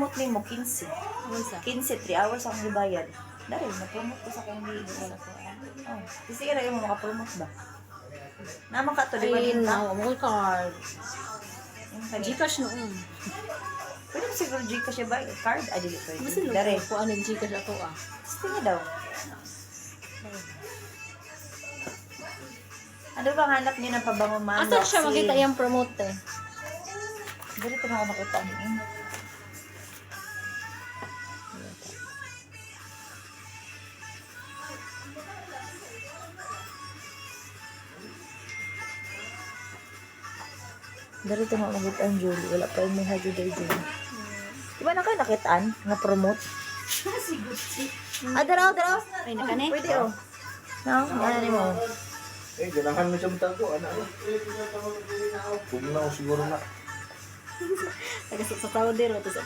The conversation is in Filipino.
promote nimo 15. Ano sa? 15, 3 hours akong gibayad. Dari, na-promote ko sa akong video. Oh, kasi kaya yung makapromote ba? Naman ka to, di ba? Ay, Yung no. Mo card. kanina. Gcash noon. Pwede mo siguro Gcash ba? Card? Ah, dili pwede. Mas ano Dari. ko ano Gcash ako ah. Sige daw. Ano bang hanap niyo ng pabango man? Asa siya makita yung promote eh? Dito na ako nakita niyo. Dito na ako nakita ang Julie. Wala pa yung may hagi day Julie. Di ba na kayo nakitaan? Nga-promote? Ah, daraw. Ay, nakane? Pwede oh. No? Ano mo? Eh, ganahan mo siya matago. Ano? Huwag na ako siguro na. Taga sa Saudi ro to sa